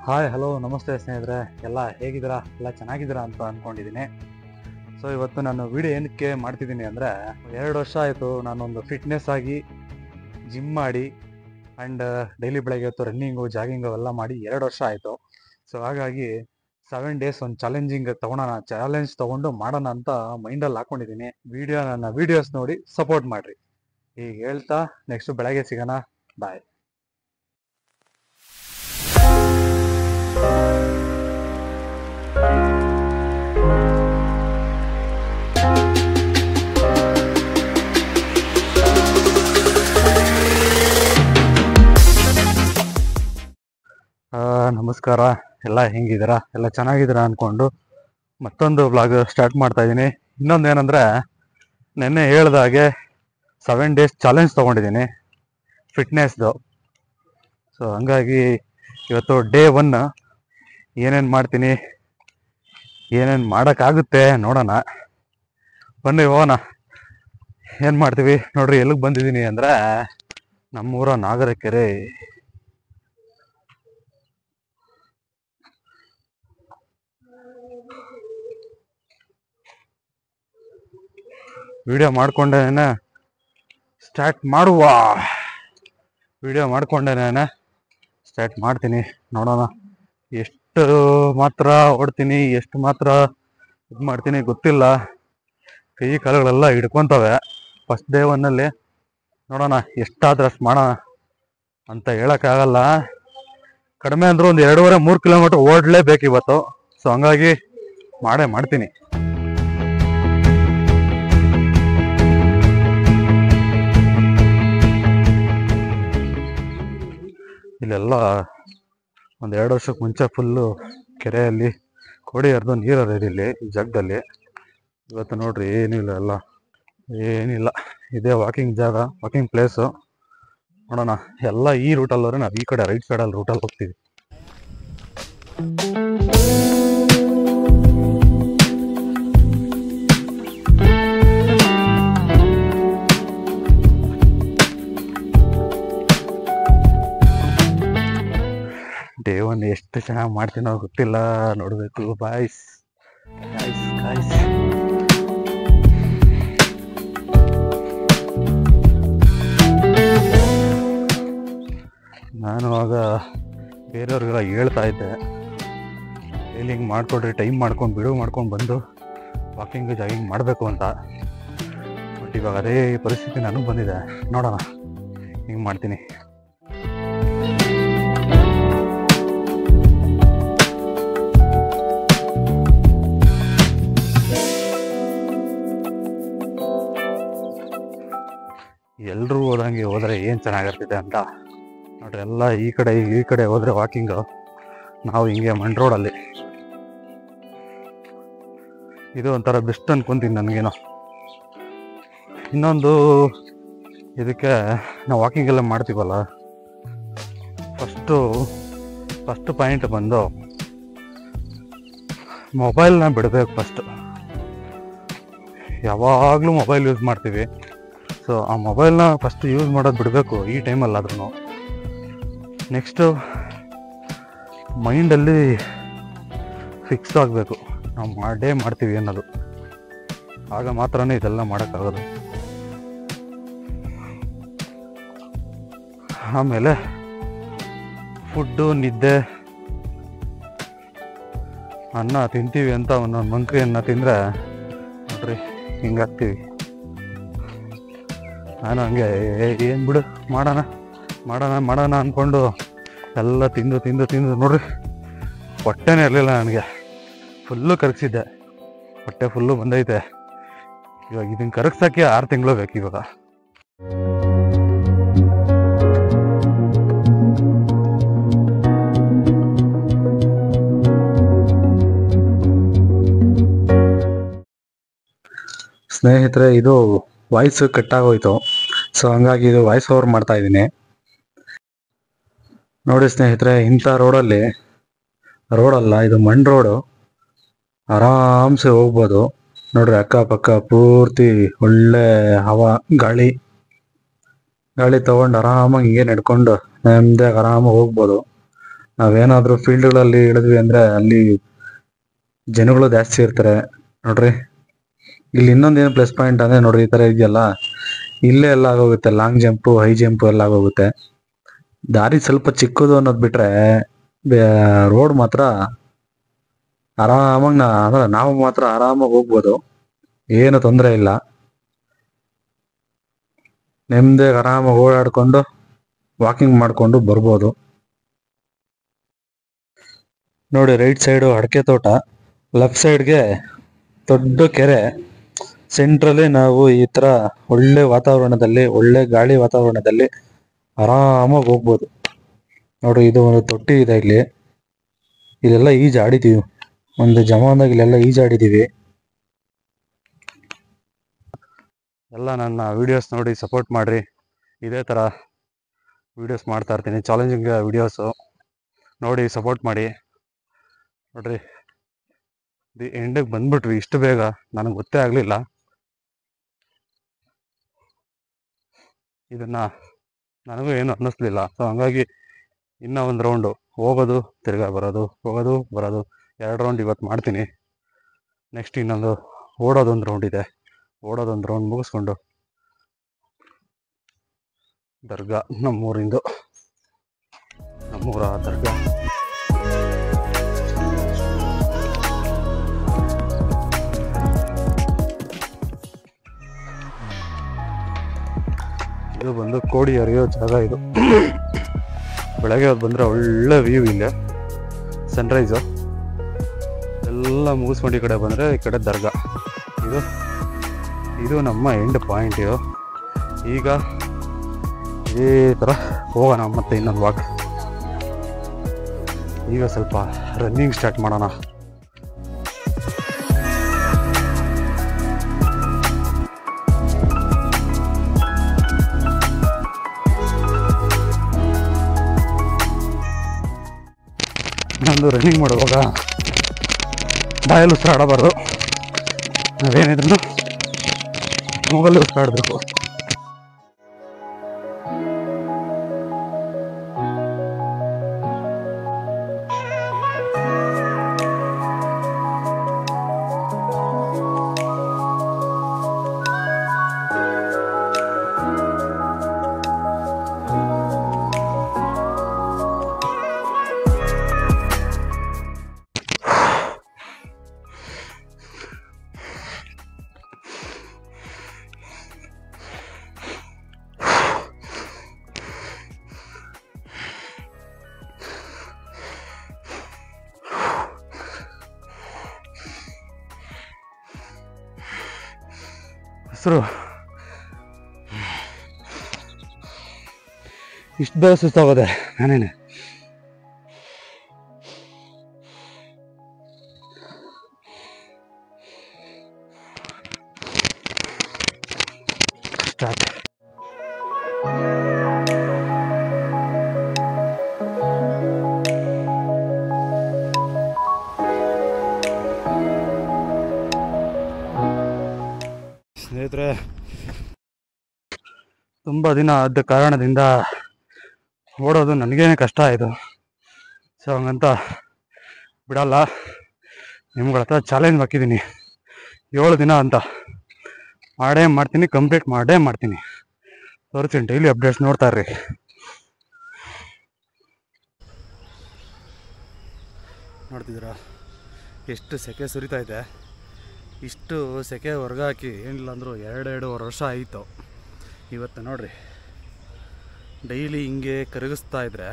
Hi hello ನಮಸ್ತೆ ಸ್ನೇಹಿತರೆ, ಎಲ್ಲ ಹೇಗಿದ್ದೀರಾ? ಎಲ್ಲ ಚೆನ್ನಾಗಿದ್ದೀರಾ ಅಂತ ಅಂದ್ಕೊಂಡಿದ್ದೀನಿ. ಸೊ ಇವತ್ತು ನಾನು ವಿಡಿಯೋ ಏನಕ್ಕೆ ಮಾಡ್ತಿದ್ದೀನಿ ಅಂದರೆ, 2 ವರ್ಷ ಆಯಿತು ನಾನೊಂದು ಫಿಟ್ನೆಸ್ ಆಗಿ ಜಿಮ್ ಮಾಡಿ ಆ್ಯಂಡ್ ಡೈಲಿ ಬೆಳಗ್ಗೆ ಹೊತ್ತು ರನ್ನಿಂಗು ಜಾಗಿಂಗು ಎಲ್ಲ ಮಾಡಿ 2 ವರ್ಷ ಆಯಿತು. ಸೊ ಹಾಗಾಗಿ 7 ಡೇಸ್ ಒಂದು ಚಾಲೆಂಜ್ ತೊಗೊಂಡು ಮಾಡೋಣ ಅಂತ ಮೈಂಡಲ್ಲಿ ಹಾಕ್ಕೊಂಡಿದ್ದೀನಿ. ನನ್ನ ವೀಡಿಯೋಸ್ ನೋಡಿ ಸಪೋರ್ಟ್ ಮಾಡಿರಿ. ಈಗ ಹೇಳ್ತಾ ನೆಕ್ಸ್ಟ್ ಬೆಳಗ್ಗೆ ಸಿಗೋಣ. ಬಾಯ್. ನಮಸ್ಕಾರ, ಎಲ್ಲ ಹೆಂಗಿದ್ದೀರಾ? ಎಲ್ಲ ಚೆನ್ನಾಗಿದ್ದೀರಾ ಅಂದ್ಕೊಂಡು ಮತ್ತೊಂದು ವ್ಲಾಗ್ ಸ್ಟಾರ್ಟ್ ಮಾಡ್ತಾ ಇದ್ದೀನಿ. ಇನ್ನೊಂದು ಏನಂದರೆ, ನೆನ್ನೆ ಹೇಳ್ದಾಗೆ 7 ಡೇಸ್ ಚಾಲೆಂಜ್ ತೊಗೊಂಡಿದ್ದೀನಿ ಫಿಟ್ನೆಸ್ದು. ಸೊ ಹಂಗಾಗಿ ಇವತ್ತು ಡೇ 1 ಏನೇನು ಮಾಡ್ತೀನಿ, ಏನೇನು ಮಾಡೋಕ್ಕಾಗುತ್ತೆ ನೋಡೋಣ. ಬನ್ನಿ ಹೋಗೋಣ. ಏನು ಮಾಡ್ತೀವಿ ನೋಡ್ರಿ. ಎಲ್ಲಿಗೆ ಬಂದಿದ್ದೀನಿ ಅಂದರೆ, ನಮ್ಮೂರ ನಾಗರಕೆರೆ. ವಿಡಿಯೋ ಮಾಡ್ಕೊಂಡೇನೆ ಸ್ಟಾರ್ಟ್ ಮಾಡ್ತೀನಿ. ನೋಡೋಣ ಎಷ್ಟು ಮಾತ್ರ ಓಡ್ತೀನಿ, ಎಷ್ಟು ಮಾತ್ರ ಇದು ಮಾಡ್ತೀನಿ ಗೊತ್ತಿಲ್ಲ. ಕೈ ಕಾಲುಗಳೆಲ್ಲ ಹಿಡ್ಕೊತವೆ ಫಸ್ಟ್ ಡೇ 1 ನೋಡೋಣ ಎಷ್ಟಾದ್ರೆ ಅಷ್ಟು ಮಾಡೋಣ ಅಂತ ಹೇಳೋಕ್ಕಾಗಲ್ಲ. ಕಡಿಮೆ ಅಂದರೂ ಒಂದು 2.5-3 ಕಿಲೋಮೀಟರ್ ಓಡಲೇಬೇಕು ಇವತ್ತು. ಸೊ ಹಂಗಾಗಿ ಮಾಡ್ತೀನಿ. ಇಲ್ಲೆಲ್ಲ ಒಂದು 2 ವರ್ಷಕ್ಕೆ ಮುಂಚೆ ಫುಲ್ಲು ಕೆರೆಯಲ್ಲಿ ಕೋಡಿ ಹರಿದು ನೀರು ಹರಿದಿಲ್ಲಿ ಈ ಜಾಗದಲ್ಲಿ. ಇವತ್ತು ನೋಡ್ರಿ ಏನಿಲ್ಲ. ಇದೇ ವಾಕಿಂಗ್ ಪ್ಲೇಸು. ನೋಡೋಣ, ಎಲ್ಲ ಈ ರೂಟಲ್ಲವ್ರೆ, ನಾವು ಈ ಕಡೆ ರೈಟ್ ಸೈಡಲ್ಲಿ ರೂಟಲ್ಲಿ ಹೋಗ್ತೀವಿ. ಡೇ 1 ಎಷ್ಟು ಚೆನ್ನಾಗಿ ಮಾಡ್ತೀನೋ ಗೊತ್ತಿಲ್ಲ, ನೋಡಬೇಕು. ಬಾಯ್ಸ್. ನಾನು ಆಗ ಬೇರೆಯವ್ರಿಗೆಲ್ಲ ಹೇಳ್ತಾ ಇದ್ದೆ, ಡೈಲಿ ಮಾಡ್ಕೊಡ್ರಿ, ಟೈಮ್ ಮಾಡ್ಕೊಂಡು ಬಂದು ವಾಕಿಂಗ್ ಜಾಗಿಂಗ್ ಮಾಡಬೇಕು ಅಂತ. ಬಟ್ ಇವಾಗ ಅದೇ ಪರಿಸ್ಥಿತಿ ನನಗೆ ಬಂದಿದೆ. ನೋಡೋಣ ಹಿಂಗೆ ಮಾಡ್ತೀನಿ. ಎಲ್ಲರೂ ಹೋದರೆ ಏನು ಚೆನ್ನಾಗಿರ್ತಿದೆ ಅಂತ ನೋಡ್ರಿ. ಎಲ್ಲ ಈ ಕಡೆ ಹೋದರೆ ವಾಕಿಂಗು, ನಾವು ಹಿಂಗೆ ಮಂಡ್ ರೋಡಲ್ಲಿ. ಇದು ಒಂಥರ ಬೆಸ್ಟ್ ಅನ್ಕೊಂತೀನಿ ನನಗೇನೋ. ಇನ್ನೊಂದು ಇದಕ್ಕೆ ನಾವು ವಾಕಿಂಗ್ ಎಲ್ಲ ಮಾಡ್ತೀವಲ್ಲ, ಫಸ್ಟ್ ಪಾಯಿಂಟ್ ಬಂದು ಮೊಬೈಲ್ನ ಬಿಡಬೇಕು. ಯಾವಾಗಲೂ ಮೊಬೈಲ್ ಯೂಸ್ ಮಾಡ್ತೀವಿ. ಸೊ ಆ ಮೊಬೈಲ್ನ ಫಸ್ಟ್ ಯೂಸ್ ಮಾಡೋದು ಬಿಡಬೇಕು ಈ ಟೈಮಲ್ಲಾದ್ರೂ. ನೆಕ್ಸ್ಟು ಮೈಂಡಲ್ಲಿ ಫಿಕ್ಸ್ ಆಗಬೇಕು, ನಾವು ಮಾಡ್ತೀವಿ ಅನ್ನೋದು. ಆಗ ಮಾತ್ರನೇ ಇದೆಲ್ಲ ಮಾಡೋಕ್ಕಾಗೋದು. ಆಮೇಲೆ ಫುಡ್ಡು, ನಿದ್ದೆ, ಅನ್ನ ತಿಂತೀವಿ ಅಂತ ಒಂದೊಂದು ಮಂಕ್ರಿ ಅನ್ನ ತಿಂದರೆ ನೋಡ್ರಿ ಹಿಂಗಾಗ್ತೀವಿ. ನಾನು ಹಂಗೆ ಏನು ಬಿಡು ಮಾಡೋಣ ಅಂದ್ಕೊಂಡು ಎಲ್ಲ ತಿಂದು ನೋಡ್ರಿ ಹೊಟ್ಟೆನೇ ಇರಲಿಲ್ಲ ನನಗೆ. ಫುಲ್ಲು ಕರಗಿಸಿದ್ದೆ, ಹೊಟ್ಟೆ ಫುಲ್ಲು ಬಂದೈತೆ. ಇವಾಗ ಇದನ್ನು ಕರಗ್ಸೋಕ್ಕೆ 6 ತಿಂಗಳು ಬೇಕು ಇವಾಗ. ಸ್ನೇಹಿತರೆ, ಇದು ವಾಯ್ಸ್ ಕಟ್ಟಾಗೋಯ್ತು. ಸೊ ಹಂಗಾಗಿ ಇದು ವಾಯ್ಸ್ ಓವರ್ ಮಾಡ್ತಾ ಇದ್ದೀನಿ. ನೋಡಿ ಸ್ನೇಹಿತರೆ, ಇಂಥ ರೋಡಲ್ಲ, ಇದು ಮಣ್ಣು ರೋಡು. ಆರಾಮ್ಸೆ ಹೋಗ್ಬೋದು ನೋಡ್ರಿ. ಅಕ್ಕಪಕ್ಕ ಪೂರ್ತಿ ಒಳ್ಳೆ ಹವಾ, ಗಾಳಿ ತಗೊಂಡು ಆರಾಮಾಗಿ ಹಿಂಗೆ ನಡ್ಕೊಂಡು ನೆಮ್ಮದಿಯಾಗಿ ಆರಾಮಾಗಿ ಹೋಗ್ಬೋದು. ನಾವೇನಾದರೂ ಫೀಲ್ಡ್ಗಳಲ್ಲಿ ಇಳಿದ್ವಿ ಅಂದರೆ ಅಲ್ಲಿ ಜನಗಳು ಜಾಸ್ತಿ ಇರ್ತಾರೆ ನೋಡ್ರಿ. ಇಲ್ಲಿ ಇನ್ನೊಂದೇನು ಪ್ಲಸ್ ಪಾಯಿಂಟ್ ಅಂದರೆ ನೋಡ್ರಿ, ಈ ಥರ ಇದೆಯಲ್ಲ, ಇಲ್ಲೇ ಎಲ್ಲ ಆಗೋಗುತ್ತೆ. ಲಾಂಗ್ ಜಂಪು, ಹೈ ಜಂಪು ಎಲ್ಲ ಆಗೋಗುತ್ತೆ. ದಾರಿ ಸ್ವಲ್ಪ ಚಿಕ್ಕದು ಅನ್ನೋದು ಬಿಟ್ರೆ ರೋಡ್ ಮಾತ್ರ ಆರಾಮಾಗಿ ನಾವು ಮಾತ್ರ ಆರಾಮಾಗಿ ಹೋಗ್ಬೋದು, ಏನು ತೊಂದರೆ ಇಲ್ಲ. ನೆಮ್ಮದಿ ಆರಾಮಾಗಿ ಓಡಾಡ್ಕೊಂಡು ವಾಕಿಂಗ್ ಮಾಡಿಕೊಂಡು ಬರ್ಬೋದು. ನೋಡಿ, ರೈಟ್ ಸೈಡು ಅಡಿಕೆ ತೋಟ, ಲೆಫ್ಟ್ ಸೈಡ್ಗೆ ದೊಡ್ಡ ಕೆರೆ. ಸೆಂಟ್ರಲ್ಲಿ ನಾವು ಈ ಥರ ಒಳ್ಳೆ ವಾತಾವರಣದಲ್ಲಿ, ಒಳ್ಳೆ ಗಾಳಿ ವಾತಾವರಣದಲ್ಲಿ ಆರಾಮಾಗಿ ಹೋಗ್ಬೋದು. ನೋಡ್ರಿ, ಇದು ಒಂದು ತೊಟ್ಟಿ ಇದೆ ಇಲ್ಲಿ. ಇಲ್ಲೆಲ್ಲ ಈಜಾಡಿದ್ದೀವಿ, ಒಂದು ಜಮಾನ್ದಾಗ ಇಲ್ಲೆಲ್ಲ ಈಜಾಡಿದ್ದೀವಿ. ಎಲ್ಲ ನನ್ನ ವೀಡಿಯೋಸ್ ನೋಡಿ ಸಪೋರ್ಟ್ ಮಾಡಿರಿ. ಇದೇ ಥರ ವೀಡಿಯೋಸ್ ಮಾಡ್ತಾ ಇರ್ತೀನಿ, ಚಾಲೆಂಜಿಂಗ್ ವೀಡಿಯೋಸು ನೋಡಿ ಸಪೋರ್ಟ್ ಮಾಡಿ. ನೋಡ್ರಿ, ದಿ ಎಂಡಿಗೆ ಬಂದ್ಬಿಟ್ವಿ ಇಷ್ಟು ಬೇಗ, ನನಗೆ ಗೊತ್ತೇ ಆಗಲಿಲ್ಲ. ಇದನ್ನು ನನಗೂ ಏನು ಅನ್ನಿಸ್ಲಿಲ್ಲ. ಸೊ ಹಂಗಾಗಿ ಇನ್ನೂ ಒಂದು ರೌಂಡು ಹೋಗೋದು ತಿರ್ಗಾ ಬರೋದು, ಹೋಗೋದು ಬರೋದು, 2 ರೌಂಡ್ ಇವತ್ತು ಮಾಡ್ತೀನಿ. ನೆಕ್ಸ್ಟ್ ಇನ್ನೊಂದು ಓಡೋದೊಂದು ರೌಂಡ್ ಇದೆ. ಓಡೋದೊಂದು ರೌಂಡ್ ಮುಗಿಸ್ಕೊಂಡು ದರ್ಗಾ, ನಮ್ಮೂರ ದರ್ಗಾ. ಇದು ಬಂದು ಕೋಡಿ ಹರಿಯೋ ಜಾಗ. ಇದು ಬೆಳಗ್ಗೆ ಹೊತ್ತು ಬಂದರೆ ಒಳ್ಳೆ ವ್ಯೂ ಇಲ್ಲೇ, ಸನ್ರೈಸು ಎಲ್ಲ ಮುಗಿಸ್ಕೊಂಡು ಈ ಕಡೆ ಬಂದರೆ ಈ ಕಡೆ ದರ್ಗಾ. ಇದು ನಮ್ಮ ಎಂಡ್ ಪಾಯಿಂಟ್. ಈಗ ಇದೇ ಥರ ಹೋಗೋಣ ಮತ್ತೆ ಇನ್ನೊಂದು ವಾಕ್. ಈಗ ಸ್ವಲ್ಪ ರನ್ನಿಂಗ್ ಸ್ಟಾರ್ಟ್ ಮಾಡೋಣ. ನಂದು ರನ್ನಿಂಗ್ ಮಾಡುವಾಗ ಬಾಯಲ್ಲಿ ಉಸಿರಾಡಬಾರ್ದು, ನಾವೇನಿದ್ರು ಮೂಗಲ್ಲಿ ಉಸಿರಾಡಬೇಕು. ಹೆಸರು ಇಷ್ಟು ಬೇಗ ಸುಸ್ತಾಗೋದೆ ನಾನೇನೆ. ಸ್ಟಾರ್ಟ್. ಸ್ನೇಹಿತರೆ, ತುಂಬ ದಿನ ಆದ ಕಾರಣದಿಂದ ಓಡೋದು ನನಗೇನೆ ಕಷ್ಟ ಆಯಿತು. ಸೊ ಹಂಗಂತ ಬಿಡಲ್ಲ, ನಿಮ್ಗಳ ಹತ್ರ ಚಾಲೆಂಜ್ ಹಾಕಿದ್ದೀನಿ 7 ದಿನ ಅಂತ. ಮಾಡೇ ಮಾಡ್ತೀನಿ, ಕಂಪ್ಲೀಟ್ ಮಾಡೇ ಮಾಡ್ತೀನಿ. ತೋರಿಸ್ತೀನಿ, ಡೈಲಿ ಅಪ್ಡೇಟ್ಸ್ ನೋಡ್ತಾ ಇರ್ರಿ. ನೋಡ್ತಿದ್ದೀರಾ ಎಷ್ಟು ಸೆಕೆ ಸುರಿತಾ ಇದೆ. ಇಷ್ಟು ಸೆಕೆ ಹೊರಗಾಕಿ ಏನಿಲ್ಲ ಅಂದರೂ 2-2.5 ವರ್ಷ ಆಯಿತು. ಇವತ್ತು ನೋಡ್ರಿ, ಡೈಲಿ ಹಿಂಗೆ ಕರಗಿಸ್ತಾ ಇದ್ರೆ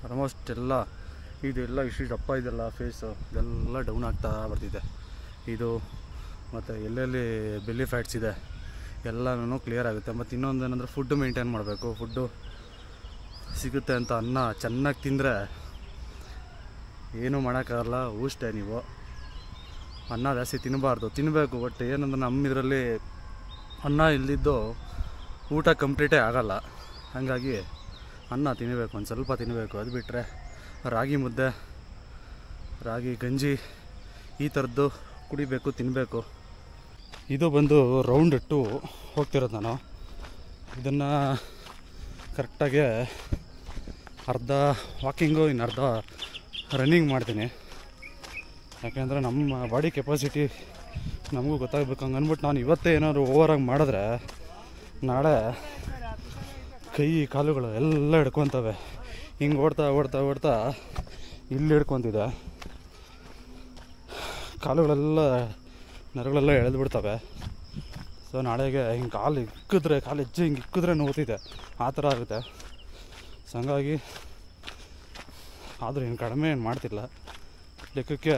ಆಲ್ಮೋಸ್ಟ್ ಇದೆಲ್ಲ ಇಷ್ಟು ದಪ್ಪ ಇದೆಲ್ಲ ಫೇಸು ಇದೆಲ್ಲ ಡೌನ್ ಆಗ್ತಾ ಬರ್ತಿದೆ. ಇದು ಮತ್ತು ಎಲ್ಲೆಲ್ಲಿ ಬೆಲ್ಲಿ ಫ್ಯಾಟ್ಸ್ ಇದೆ ಎಲ್ಲನೂ ಕ್ಲಿಯರ್ ಆಗುತ್ತೆ. ಮತ್ತು ಇನ್ನೊಂದು ಏನಂದರೆ ಫುಡ್ ಮೇಂಟೈನ್ ಮಾಡಬೇಕು. ಫುಡ್ಡು ಸಿಗುತ್ತೆ ಅಂತ ಅನ್ನ ಚೆನ್ನಾಗಿ ತಿಂದರೆ ಏನೂ ಮಾಡೋಕ್ಕಾಗಲ್ಲ, ಊಷ್ಟೇ. ನೀವು ಅನ್ನ ಜಾಸ್ತಿ ತಿನ್ನಬೇಕು. ಬಟ್ ಏನಂದ್ರೆ ನಮ್ಮ ಇದರಲ್ಲಿ ಅನ್ನ ಇಲ್ದಿದ್ದು ಊಟ ಕಂಪ್ಲೀಟೇ ಆಗಲ್ಲ. ಹಾಗಾಗಿ ಅನ್ನ ತಿನ್ನಬೇಕು, ಒಂದು ಸ್ವಲ್ಪ ತಿನ್ನಬೇಕು. ಅದು ಬಿಟ್ಟರೆ ರಾಗಿ ಮುದ್ದೆ, ರಾಗಿ ಗಂಜಿ ಈ ಥರದ್ದು ಕುಡಿಬೇಕು, ತಿನ್ನಬೇಕು. ಇದು ಬಂದು ರೌಂಡ್ 2 ಹೋಗ್ತಿರೋದು ನಾನು. ಇದನ್ನು ಕರೆಕ್ಟಾಗಿ ಅರ್ಧ ವಾಕಿಂಗು ಇನ್ನು ಅರ್ಧ ರನ್ನಿಂಗ್ ಮಾಡ್ತೀನಿ. ಯಾಕೆಂದರೆ ನಮ್ಮ ಬಾಡಿ ಕೆಪಾಸಿಟಿ ನಮಗೂ ಗೊತ್ತಾಗಬೇಕು. ಹಂಗೆ ಅಂದ್ಬಿಟ್ಟು ನಾನು ಇವತ್ತೇ ಏನಾದರೂ ಓವರಾಗಿ ಮಾಡಿದ್ರೆ ನಾಳೆ ಕೈ ಕಾಲುಗಳು ಎಲ್ಲ ಹಿಡ್ಕೊತವೆ. ಹಿಂಗೆ ಓಡ್ತಾ ಓಡ್ತಾ ಓಡ್ತಾ ಇಲ್ಲಿ ಹಿಡ್ಕೊತಿದೆ, ಕಾಲುಗಳೆಲ್ಲ ನರಗಳೆಲ್ಲ ಎಳೆದು ಬಿಡ್ತವೆ. ಸೊ ನಾಳೆಗೆ ಹಿಂಗೆ ಕಾಲು ಹೆಜ್ಜೆ ಹಿಂಗೆ ಇಕ್ಕಿದ್ರೆ ನೋವ್ತಿದೆ, ಆ ಥರ ಆಗುತ್ತೆ. ಸೊ ಹಂಗಾಗಿ ಆದರೂ ಏನು ಕಡಿಮೆ ಏನು ಮಾಡ್ತಿಲ್ಲ. ಲೆಕ್ಕಕ್ಕೆ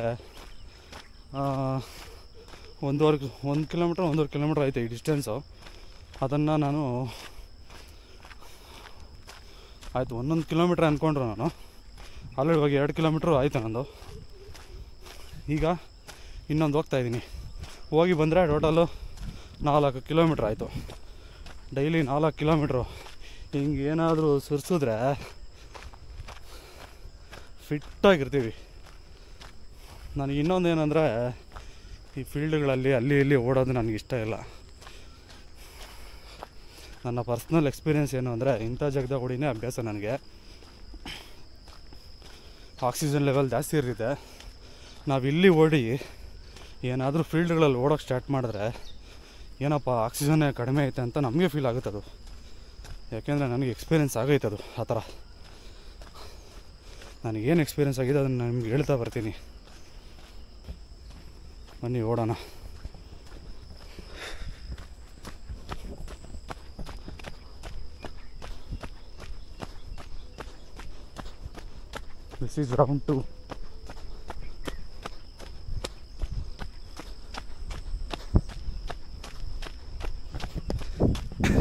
1 ಕಿಲೋಮೀಟ್ರ್ 1.5 ಕಿಲೋಮೀಟ್ರ್ ಐತೆ ಈ ಡಿಸ್ಟೆನ್ಸು. ಅದನ್ನು ನಾನು ಆಯಿತು 1 ಕಿಲೋಮೀಟ್ರ್ ಅಂದ್ಕೊಂಡ್ರು. ನಾನು ಆಲ್ರೆಡಿ ಹೋಗಿ 2 ಕಿಲೋಮೀಟ್ರು ಆಯಿತು ನಂದು. ಈಗ ಇನ್ನೊಂದು ಹೋಗ್ತಾಯಿದ್ದೀನಿ. ಹೋಗಿ ಬಂದರೆ ಟೋಟಲು 4 ಕಿಲೋಮೀಟ್ರ್ ಆಯಿತು. ಡೈಲಿ 4 ಕಿಲೋಮೀಟ್ರು ಹಿಂಗೆ ಏನಾದರೂ ಸುರಿಸಿದ್ರೆ ಫಿಟ್ಟಾಗಿರ್ತೀವಿ. ನನಗೆ ಇನ್ನೊಂದೇನೆಂದರೆ ಈ ಫೀಲ್ಡ್ಗಳಲ್ಲಿ ಅಲ್ಲಿ ಇಲ್ಲಿ ಓಡೋದು ನನಗಿಷ್ಟ ಇಲ್ಲ. ನನ್ನ ಪರ್ಸ್ನಲ್ ಎಕ್ಸ್ಪೀರಿಯೆನ್ಸ್ ಏನು ಅಂದರೆ ಇಂಥ ಜಾಗದಾಗ ಓಡಿನೇ ಅಭ್ಯಾಸ. ನನಗೆ ಆಕ್ಸಿಜನ್ ಲೆವೆಲ್ ಜಾಸ್ತಿ ಇರುತ್ತೆ. ನಾವು ಇಲ್ಲಿ ಓಡಿ ಏನಾದರೂ ಫೀಲ್ಡ್ಗಳಲ್ಲಿ ಓಡೋಕ್ಕೆ ಸ್ಟಾರ್ಟ್ ಮಾಡಿದ್ರೆ ಏನಪ್ಪ ಆಕ್ಸಿಜನ್ನೇ ಕಡಿಮೆ ಐತೆ ಅಂತ ನಮಗೆ ಫೀಲ್ ಆಗುತ್ತೆ ಅದು. ಯಾಕೆಂದರೆ ನನಗೆ ಎಕ್ಸ್ಪೀರಿಯೆನ್ಸ್ ಆಗೈತೆ ಅದು. ಆ ಥರ ನನಗೇನು ಎಕ್ಸ್ಪೀರಿಯೆನ್ಸ್ ಆಗಿದೆ ಅದನ್ನು ನಿಮ್ಗೆ ಹೇಳ್ತಾ ಬರ್ತೀನಿ. ಬನ್ನಿ ಓಡೋಣ. This is round 2.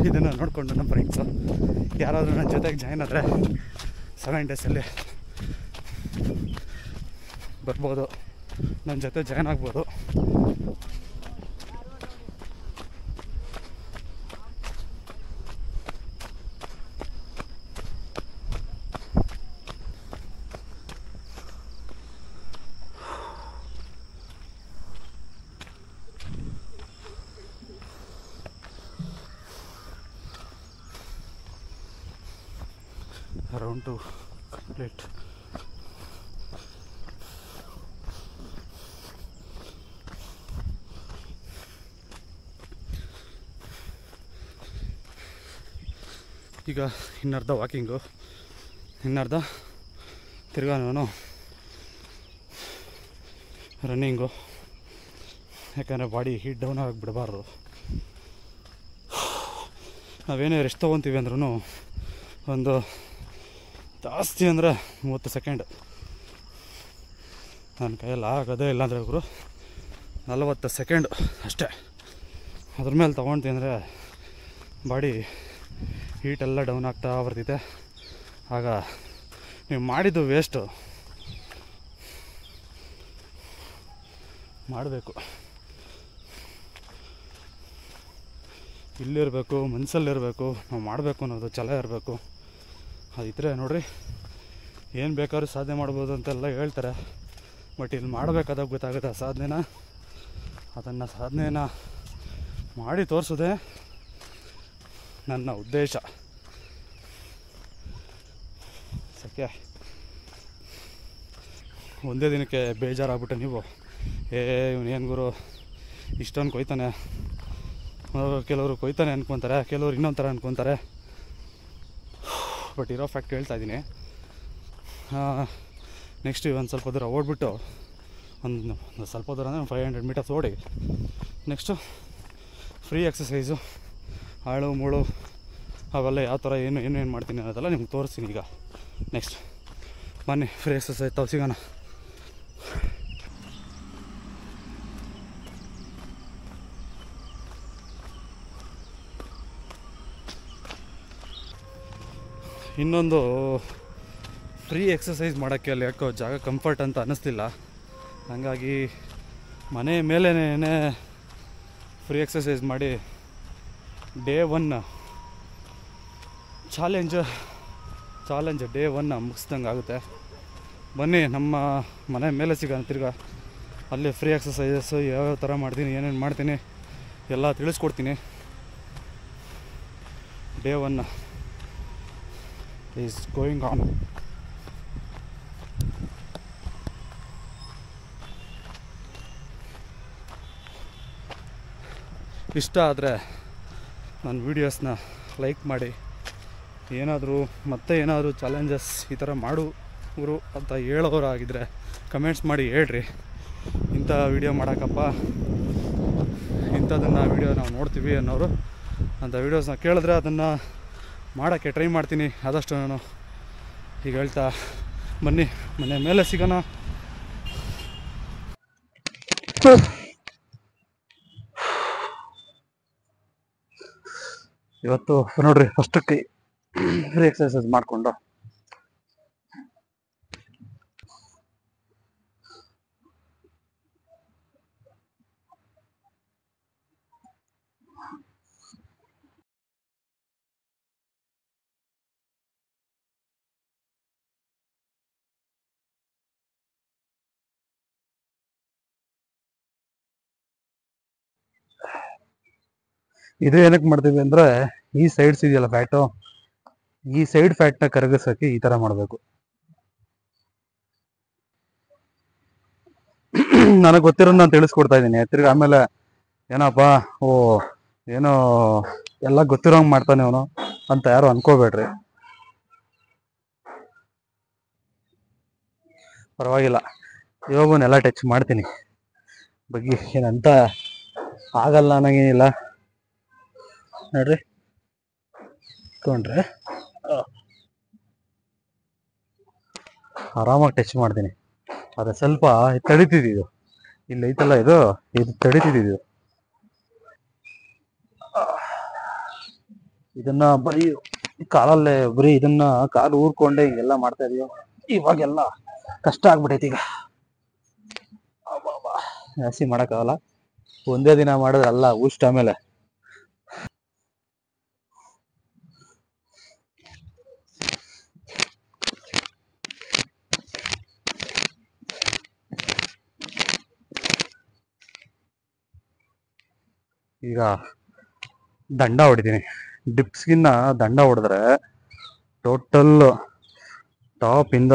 ಇದನ್ನು ನೋಡಿಕೊಂಡು ನಮ್ಮ ಫ್ರೆಂಡ್ಸು ಯಾರಾದರೂ ನನ್ನ ಜೊತೆಗೆ ಜಾಯ್ನ್ ಆದರೆ 7 ಡೇಸಲ್ಲಿ ಬರ್ಬೋದು, ನನ್ನ ಜೊತೆ ಜಾಯ್ನ್ ಆಗ್ಬೋದು. Round 2 complete. ಈಗ ಇನ್ನರ್ಧ ವಾಕಿಂಗು, ಇನ್ನರ್ಧ ತಿರ್ಗಾ ನಾನು ರನ್ನಿಂಗು. ಯಾಕಂದರೆ ಬಾಡಿ ಹೀಟ್ ಡೌನ್ ಆಗಿಬಿಡಬಾರ್ದು. ನಾವೇನೇ ರೆಸ್ಟ್ ತೊಗೊತೀವಿ ಅಂದ್ರೂ ಒಂದು ಜಾಸ್ತಿ ಅಂದರೆ 30 ಸೆಕೆಂಡ್. ನನ್ನ ಕೈಯಲ್ಲಿ ಆಗೋದೇ ಇಲ್ಲಾಂದರೆ ಗುರು 40 ಸೆಕೆಂಡ್ ಅಷ್ಟೇ. ಅದ್ರ ಮೇಲೆ ತೊಗೊಳ್ತೀನಿ ಅಂದರೆ ಬಾಡಿ ಹೀಟೆಲ್ಲ ಡೌನ್ ಆಗ್ತಾ ಬರ್ತೈತೆ. ಆಗ ನೀವು ಮಾಡಿದ್ದು ವೇಸ್ಟು. ಮಾಡಬೇಕು, ಇಲ್ಲಿರಬೇಕು, ಮನಸ್ಸಲ್ಲಿರಬೇಕು, ನಾವು ಮಾಡಬೇಕು ಅನ್ನೋದು ಛಲ ಇರಬೇಕು. ಅದಿದ್ದರೆ ನೋಡಿರಿ ಏನು ಬೇಕಾದ್ರೂ ಸಾಧನೆ ಮಾಡ್ಬೋದು ಅಂತೆಲ್ಲ ಹೇಳ್ತಾರೆ. ಬಟ್ ಇಲ್ಲಿ ಮಾಡಬೇಕಾದಾಗ ಗೊತ್ತಾಗುತ್ತೆ ಸಾಧನೆನ ಮಾಡಿ ತೋರಿಸೋದೇ ನನ್ನ ಉದ್ದೇಶ. ಸತ್ಯ ಒಂದೇ ದಿನಕ್ಕೆ ಬೇಜಾರಾಗ್ಬಿಟ್ಟೆ ನೀವು, ಇವನೇನು ಗುರು ಇಷ್ಟೊಂದು ಕೊಯ್ತಾನೆ. ಕೆಲವರು ಕೊಯ್ತಾನೆ ಅನ್ಕೊತಾರೆ, ಕೆಲವರು ಇನ್ನೊಂದು ಥರ ಅನ್ಕೊತಾರೆ. ಬಟ್ ಇರೋ ಫ್ಯಾಕ್ಟ್ ಹೇಳ್ತಾ ಇದ್ದೀನಿ. ನೆಕ್ಸ್ಟ್ ಒಂದು ಸ್ವಲ್ಪ ದೂರ ಓಡಿಬಿಟ್ಟು ಒಂದು ಸ್ವಲ್ಪ ದೂರ ಅಂದರೆ 500 ಮೀಟರ್ಸ್ ಓಡಿ ನೆಕ್ಸ್ಟು ಫ್ರೀ ಎಕ್ಸಸೈಸು, ಆಳು ಮೂಳು ಅವೆಲ್ಲ ಯಾವ ಥರ ಏನು ಮಾಡ್ತೀನಿ ಅನ್ನೋದೆಲ್ಲ ನಿಮ್ಗೆ ತೋರಿಸ್ತೀನಿ. ಈಗ ನೆಕ್ಸ್ಟ್ ಬನ್ನಿ ಫ್ರೀ ಎಕ್ಸಸೈಸ್ ತಾವು ಸಿಗೋಣ. ಇನ್ನೊಂದು ಫ್ರೀ ಎಕ್ಸಸೈಸ್ ಮಾಡೋಕ್ಕೆ ಅಲ್ಲಿ ಯಾಕೋ ಜಾಗ ಕಂಫರ್ಟ್ ಅಂತ ಅನ್ನಿಸ್ತಿಲ್ಲ. ಹಾಗಾಗಿ ಮನೆ ಮೇಲೇ ಫ್ರೀ ಎಕ್ಸಸೈಸ್ ಮಾಡಿ ಡೇ 1 ಚಾಲೆಂಜ್ ಡೇ 1 ಮುಗಿಸ್ದಂಗೆ ಆಗುತ್ತೆ. ಬನ್ನಿ ನಮ್ಮ ಮನೆ ಮೇಲೆ ಸಿಗೋಣ. ತಿರ್ಗಾ ಅಲ್ಲಿ ಫ್ರೀ ಎಕ್ಸಸೈಸಸ್ಸು ಯಾವ್ಯಾವ ಥರ ಮಾಡ್ತೀನಿ, ಏನೇನು ಮಾಡ್ತೀನಿ ಎಲ್ಲ ತಿಳಿಸ್ಕೊಡ್ತೀನಿ. Day 1 is going on. ಇಷ್ಟ ಆದರೆ ನನ್ನ ವೀಡಿಯೋಸ್ನ ಲೈಕ್ ಮಾಡಿ, ಏನಾದರೂ ಚಾಲೆಂಜಸ್ ಈ ಥರ ಮಾಡುವರು ಅಂತ ಹೇಳೋರಾಗಿದ್ದರೆ ಕಮೆಂಟ್ಸ್ ಮಾಡಿ ಹೇಳ್ರಿ. ಇಂಥ ವೀಡಿಯೋ ಮಾಡೋಕ್ಕಪ್ಪ, ಇಂಥದನ್ನು ವೀಡಿಯೋ ನಾವು ನೋಡ್ತೀವಿ ಅನ್ನೋರು ಅಂಥ ವೀಡಿಯೋಸ್ನ ಕೇಳಿದ್ರೆ ಅದನ್ನು ಮಾಡೋಕ್ಕೆ ಟ್ರೈ ಮಾಡ್ತೀನಿ ಆದಷ್ಟು ನಾನು. ಈಗ ಹೇಳ್ತಾ ಬನ್ನಿ ಮನೆ ಮೇಲೆ ಸಿಗೋಣ. ಇವತ್ತು ನೋಡ್ರಿ ಫಸ್ಟಕ್ಕೆ ಫ್ರೀ ಎಕ್ಸರ್ಸೈಸ್ ಮಾಡಿಕೊಂಡು ಇದು ಏನಕ್ಕೆ ಮಾಡ್ತೀವಿ ಅಂದರೆ, ಈ ಸೈಡ್ಸ್ ಇದೆಯಲ್ಲ ಫ್ಯಾಟು, ಈ ಸೈಡ್ ಫ್ಯಾಟ್ನ ಕರಗಿಸೋಕ್ಕೆ ಈ ಥರ ಮಾಡಬೇಕು. ನನಗೆ ಗೊತ್ತಿರೋದು ನಾನು ತಿಳಿಸ್ಕೊಡ್ತಾ ಇದ್ದೀನಿ. ತಿರ್ಗಿ ಆಮೇಲೆ ಏನಪ್ಪ ಏನೋ ಎಲ್ಲ ಗೊತ್ತಿರೋಂಗೆ ಮಾಡ್ತಾನೆ ಅವನು ಅಂತ ಯಾರು ಅನ್ಕೋಬೇಡ್ರಿ. ಪರವಾಗಿಲ್ಲ, ಇವಾಗೂನೆಲ್ಲ ಟಚ್ ಮಾಡ್ತೀನಿ. ಬಗ್ಗೆ ಏನಂತ ಆಗಲ್ಲ ನನಗೇನಿಲ್ಲ ನೋಡ್ರಿ. ತೊಗೊಂಡ್ರೆ ಆರಾಮಾಗಿ ಟಚ್ ಮಾಡ್ತೀನಿ. ಅದೇ ಸ್ವಲ್ಪ ತಡಿತಿದ್ದು ಇಲ್ಲಿ ಐತಲ್ಲ, ಇದು ತಡಿತಿದ್ದು. ಇದನ್ನ ಬರೀ ಕಾಲಲ್ಲೇ ಇದನ್ನ ಕಾಲು ಊರ್ಕೊಂಡೆ ಹಿಂಗೆಲ್ಲ ಮಾಡ್ತಾ ಇದೀವಿ. ಇವಾಗೆಲ್ಲ ಕಷ್ಟ ಆಗ್ಬಿಟ್ಟೈತಿ. ಈಗ ಜಾಸ್ತಿ ಮಾಡೋಕ್ಕಾಗಲ್ಲ, ಒಂದೇ ದಿನ ಮಾಡಿದ್ರೆ ಅಲ್ಲ ಊಷ್ಟ. ಆಮೇಲೆ ಈಗ ದಂಡ ಹೊಡಿತೀನಿ. ಡಿಪ್ಸ್ಗಿನ್ನ ದಂಡ ಹೊಡೆದ್ರೆ ಟೋಟಲ್ ಟಾಪ್ ಇಂದ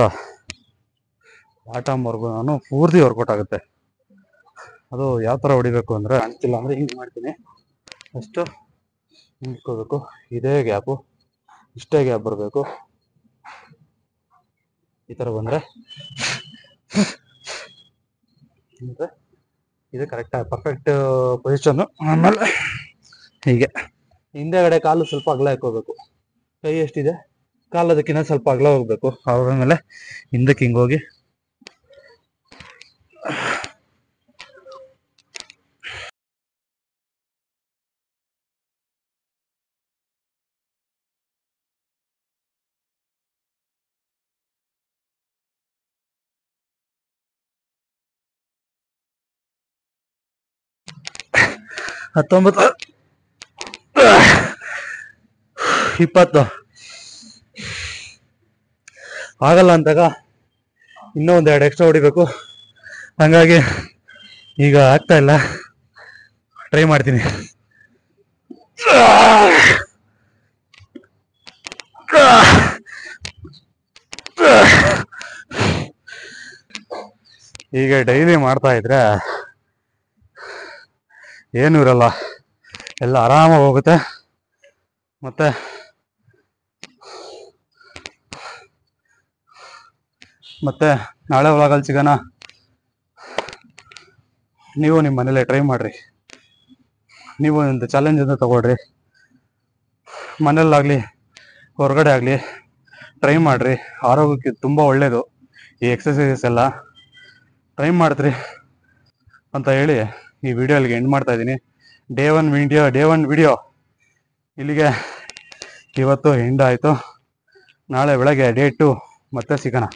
ಬಾಟಮ್ವರೆಗೂ ನಾನು ಪೂರ್ತಿ ವರ್ಕೌಟ್ ಆಗುತ್ತೆ. ಅದು ಯಾವ ಥರ ಹೊಡಿಬೇಕು ಅಂದರೆ, ಕಾಣ್ತಿಲ್ಲ ಅಂದರೆ ಹಿಂಗೆ ಮಾಡ್ತೀನಿ. ಅಷ್ಟು ಹಿಂಡ್ಕೋಬೇಕು, ಇದೇ ಗ್ಯಾಪು, ಇಷ್ಟೇ ಗ್ಯಾಪ್ ಬರಬೇಕು. ಈ ಥರ ಬಂದರೆ ಇದು ಕರೆಕ್ಟ್ ಪರ್ಫೆಕ್ಟ್ ಪೊಸಿಷನ್ನು. ಆಮೇಲೆ ಹೀಗೆ ಹಿಂದೆಗಡೆ ಕಾಲು ಸ್ವಲ್ಪ ಅಗಲ ಹಾಕೋಬೇಕು. ಕೈ ಎಷ್ಟಿದೆ ಕಾಲು ಅದಕ್ಕಿಂತ ಸ್ವಲ್ಪ ಅಗಲ ಹೋಗ್ಬೇಕು. ಆಮೇಲೆ ಹಿಂದಕ್ಕೆ ಹಿಂಗೆ ಹೋಗಿ ಹತ್ತೊಂಬತ್ತು 20 ಆಗಲ್ಲ ಅಂತಾಗ ಇನ್ನೂ ಒಂದು 2 ಎಕ್ಸ್ಟ್ರಾ ಹೊಡಿಬೇಕು. ಹಂಗಾಗಿ ಈಗ ಆಗ್ತಾ ಇಲ್ಲ, ಟ್ರೈ ಮಾಡ್ತೀನಿ. ಈಗ ಡೈಲಿ ಮಾಡ್ತಾ ಇದ್ರೆ ಏನೂ ಇರಲ್ಲ, ಎಲ್ಲ ಆರಾಮಾಗಿ ಹೋಗುತ್ತೆ. ಮತ್ತೆ ನಾಳೆ ಒಳಗಲ್ಲಿ ಸಿಗೋಣ. ನೀವು ನಿಮ್ಮ ಮನೇಲೆ ಟ್ರೈ ಮಾಡ್ರಿ. ನೀವು ಒಂದು ಚಾಲೆಂಜ್ ಅಂತ ತಗೊಳ್ರಿ. ಮನೇಲಾಗಲಿ ಹೊರಗಡೆ ಆಗಲಿ ಟ್ರೈ ಮಾಡಿರಿ. ಆರೋಗ್ಯಕ್ಕೆ ತುಂಬ ಒಳ್ಳೆಯದು ಈ ಎಕ್ಸಸೈಸಸ್ ಎಲ್ಲ. ಟ್ರೈ ಮಾಡ್ತೀರಿ ಅಂತ ಹೇಳಿ ಈ ವಿಡಿಯೋ ಇಲ್ಲಿಗೆ ಎಂಡ್ ಮಾಡ್ತಾ ಇದ್ದೀನಿ. ಡೇ ಒನ್ ವಿಡಿಯೋ ಇಲ್ಲಿಗೆ ಇವತ್ತು ಎಂಡ್ ಆಯಿತು. ನಾಳೆ ಬೆಳಗ್ಗೆ ಡೇ 2 ಮತ್ತೆ ಸಿಗೋಣ.